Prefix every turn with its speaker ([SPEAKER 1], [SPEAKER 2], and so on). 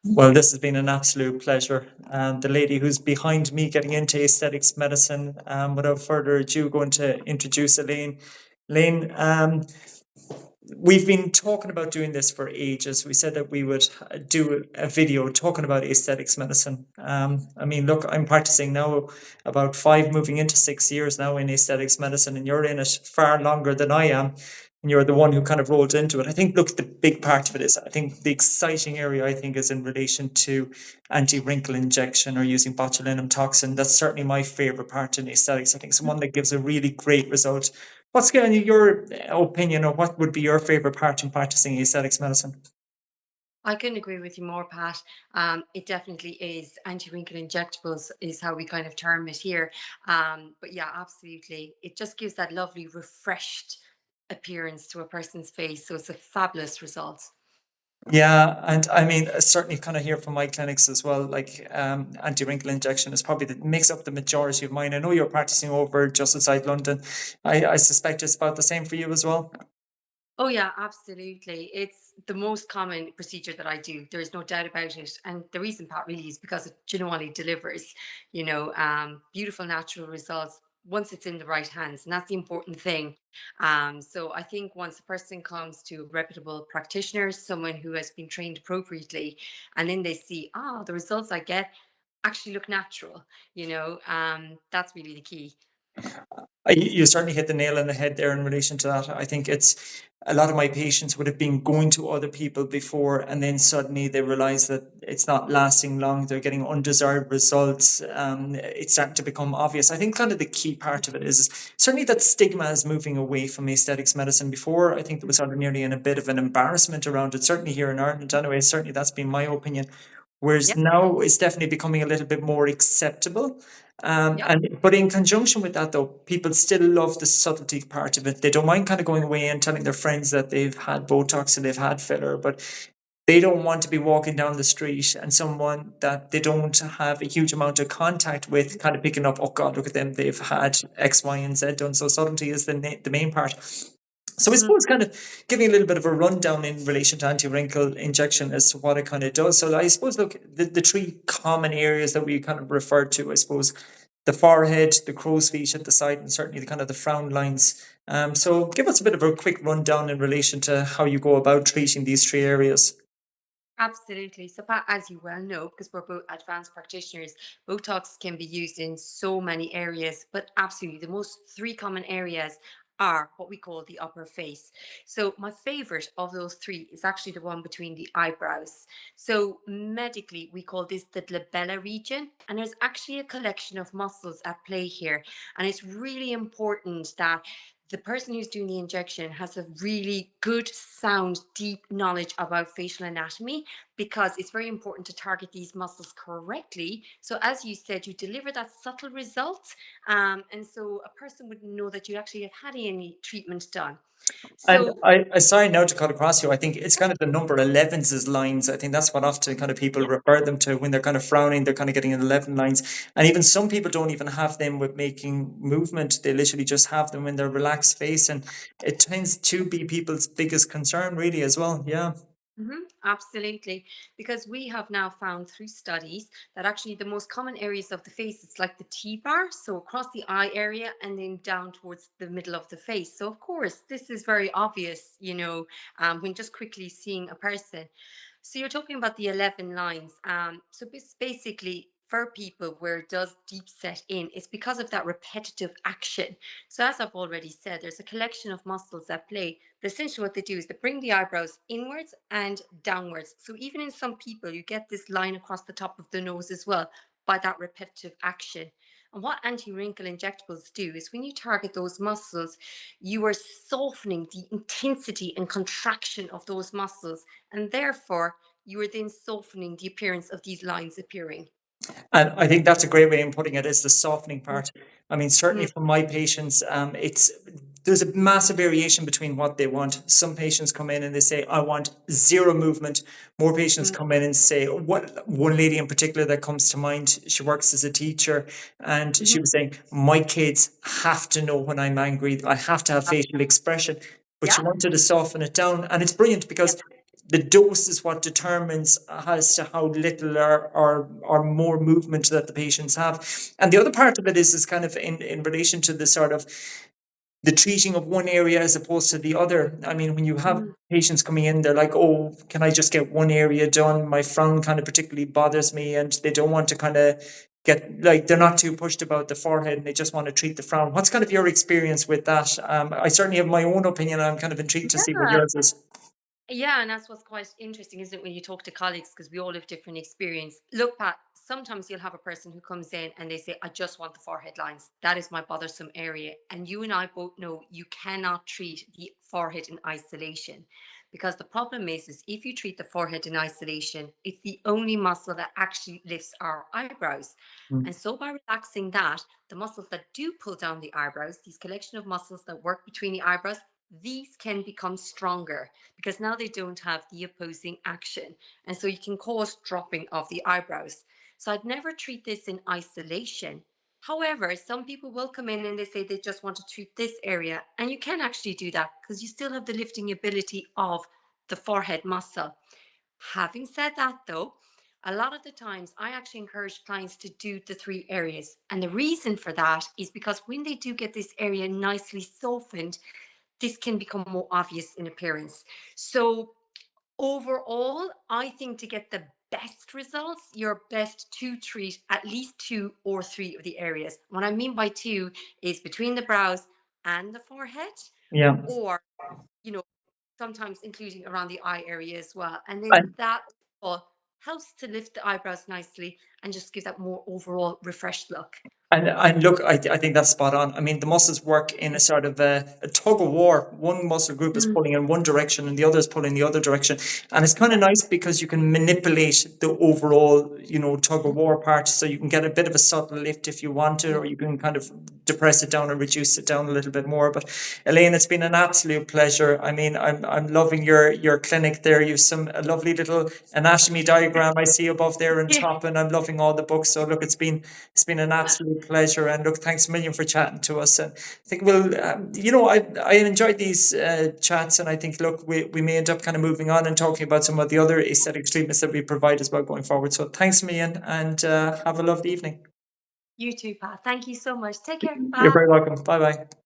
[SPEAKER 1] Well, this has been an absolute pleasure. The lady who's behind me getting into aesthetics medicine, without further ado, going to introduce Elaine. Elaine, we've been talking about doing this for ages. We said that we would do a video talking about aesthetics medicine. I mean, look, I'm practicing now about 5, moving into 6 years now in aesthetics medicine, and you're in it far longer than I am. And you're the one who kind of rolled into it. I think, look, the big part of it is, I think the exciting area, I think, is in relation to anti-wrinkle injection or using botulinum toxin. That's certainly my favorite part in aesthetics. I think it's one that gives a really great result. What's kind of your opinion, or what would be your favorite part in practicing aesthetics medicine?
[SPEAKER 2] I couldn't agree with you more, Pat. It definitely is. Anti-wrinkle injectables is how we kind of term it here. But yeah, absolutely. It just gives that lovely, refreshed appearance to a person's face. So it's a fabulous result.
[SPEAKER 1] Yeah, and I mean, certainly kind of hear from my clinics as well, like anti-wrinkle injection is probably that makes up the majority of mine. I know you're practicing over just outside London. I suspect it's about the same for you as well.
[SPEAKER 2] Oh yeah, absolutely. It's the most common procedure that I do. There is no doubt about it. And the reason, Pat, really is because it genuinely delivers, beautiful natural results once it's in the right hands. And that's the important thing. So I think once a person comes to a reputable practitioner, someone who has been trained appropriately, and then they see, the results I get actually look natural, that's really the key.
[SPEAKER 1] You certainly hit the nail on the head there in relation to that. I think it's a lot of my patients would have been going to other people before, and then suddenly they realize that it's not lasting long. They're getting undesired results. It's starting to become obvious. I think kind of the key part of it is certainly that stigma is moving away from aesthetics medicine. Before, I think there was sort of nearly in a bit of an embarrassment around it, certainly here in Ireland anyway. Certainly that's been my opinion. Whereas
[SPEAKER 2] Yeah,
[SPEAKER 1] now it's definitely becoming a little bit more acceptable.
[SPEAKER 2] yeah.
[SPEAKER 1] And but in conjunction with that, though, people still love the subtlety part of it. They don't mind kind of going away and telling their friends that they've had Botox and they've had filler, but they don't want to be walking down the street and someone that they don't have a huge amount of contact with kind of picking up, oh God, look at them, they've had X, Y, and Z done. So subtlety is the main part. So I
[SPEAKER 2] Mhm.
[SPEAKER 1] suppose kind of giving a little bit of a rundown in relation to anti-wrinkle injection as to what it kind of does. So I suppose, look, the three common areas that we kind of refer to, I suppose, the forehead, the crow's feet at the side, and certainly the kind of the frown lines. So give us a bit of a quick rundown in relation to how you go about treating these three areas.
[SPEAKER 2] Absolutely. So, Pat, as you well know, because we're both advanced practitioners, Botox can be used in so many areas, but absolutely the most three common areas are what we call the upper face. So, my favorite of those three is actually the one between the eyebrows. So, medically, we call this the glabella region, and there's actually a collection of muscles at play here. And it's really important that the person who's doing the injection has a really good, sound, deep knowledge about facial anatomy because it's very important to target these muscles correctly. So, as you said, you deliver that subtle result. And so a person wouldn't know that you actually have had any treatment done.
[SPEAKER 1] And
[SPEAKER 2] So,
[SPEAKER 1] I sorry now to cut across you. I think it's kind of the number 11s as lines. I think that's what often kind of people
[SPEAKER 2] yeah.
[SPEAKER 1] refer them to when they're kind of frowning. They're kind of getting an 11 lines, and even some people don't even have them with making movement. They literally just have them in their relaxed face, and it tends to be people's biggest concern, really, as well. Yeah.
[SPEAKER 2] Absolutely. Because we have now found through studies that actually the most common areas of the face is like the T bar, so across the eye area and then down towards the middle of the face. So, of course, this is very obvious, when just quickly seeing a person. So, you're talking about the 11 lines. So, basically, for people where it does deep set in, it's because of that repetitive action. So, as I've already said, there's a collection of muscles at play. But essentially, what they do is they bring the eyebrows inwards and downwards. So, even in some people, you get this line across the top of the nose as well by that repetitive action. And what anti wrinkle injectables do is when you target those muscles, you are softening the intensity and contraction of those muscles. And therefore, you are then softening the appearance of these lines appearing.
[SPEAKER 1] And I think that's a great way in putting it is the softening
[SPEAKER 2] Mm,
[SPEAKER 1] part. I mean, certainly
[SPEAKER 2] mm,
[SPEAKER 1] for my patients, it's there's a massive variation between what they want. Some patients come in and they say, I want zero movement. More patients
[SPEAKER 2] mm,
[SPEAKER 1] come in and say, what one lady in particular that comes to mind, she works as a teacher and
[SPEAKER 2] mhm.
[SPEAKER 1] she was saying, my kids have to know when I'm angry. I have to have facial expression. But she
[SPEAKER 2] Yeah,
[SPEAKER 1] wanted to soften it down. And it's brilliant
[SPEAKER 2] yeah,
[SPEAKER 1] because the dose is what determines as to how little or more movement that the patients have. And the other part of it is kind of in relation to the sort of the treating of one area as opposed to the other. I mean, when you have
[SPEAKER 2] Mm.
[SPEAKER 1] patients coming in, they're like, oh, can I just get one area done? My frown kind of particularly bothers me, and they don't want to kind of get, like, they're not too pushed about the forehead and they just want to treat the frown. What's kind of your experience with that? I certainly have my own opinion. I'm kind of intrigued to see what
[SPEAKER 2] Yeah.
[SPEAKER 1] yours is.
[SPEAKER 2] Yeah, and that's what's quite interesting, isn't it, when you talk to colleagues, because we all have different experience. Look, Pat, sometimes you'll have a person who comes in and they say, I just want the forehead lines. That is my bothersome area. And you and I both know you cannot treat the forehead in isolation. Because the problem is if you treat the forehead in isolation, it's the only muscle that actually lifts our eyebrows.
[SPEAKER 1] Mm.
[SPEAKER 2] And so by relaxing that, the muscles that do pull down the eyebrows, these collection of muscles that work between the eyebrows, these can become stronger because now they don't have the opposing action. And so you can cause dropping of the eyebrows. So I'd never treat this in isolation. However, some people will come in and they say they just want to treat this area. And you can actually do that because you still have the lifting ability of the forehead muscle. Having said that, though, a lot of the times I actually encourage clients to do the three areas. And the reason for that is because when they do get this area nicely softened, this can become more obvious in appearance. So overall, I think to get the best results, you're best to treat at least two or three of the areas. What I mean by two is between the brows and the forehead,
[SPEAKER 1] Yeah.
[SPEAKER 2] or, you know, sometimes including around the eye area as well. And then
[SPEAKER 1] And
[SPEAKER 2] that all helps to lift the eyebrows nicely and just give that more overall refreshed look.
[SPEAKER 1] and look, I think that's spot on. I mean, the muscles work in a sort of a tug of war. One muscle group is
[SPEAKER 2] Mm,
[SPEAKER 1] pulling in one direction and the other is pulling the other direction. And it's kind of nice because you can manipulate the overall, tug of war part. So you can get a bit of a subtle lift if you want to,
[SPEAKER 2] yeah.
[SPEAKER 1] or you can kind of depress it down and reduce it down a little bit more. But Elaine, it's been an absolute pleasure. I mean, I'm loving your clinic there. You've some a lovely little anatomy diagram I see above there on
[SPEAKER 2] Yeah.
[SPEAKER 1] top, and I'm loving all the books. So look, it's been an absolute pleasure. And look, thanks a million for chatting to us. And I think I enjoyed these chats, and I think, look, we may end up kind of moving on and talking about some of the other aesthetic treatments that we provide as well going forward. So thanks a million, and have a lovely evening.
[SPEAKER 2] You too, Pat. Thank you so much. Take care.
[SPEAKER 1] You're
[SPEAKER 2] Bye.
[SPEAKER 1] very welcome. Bye bye.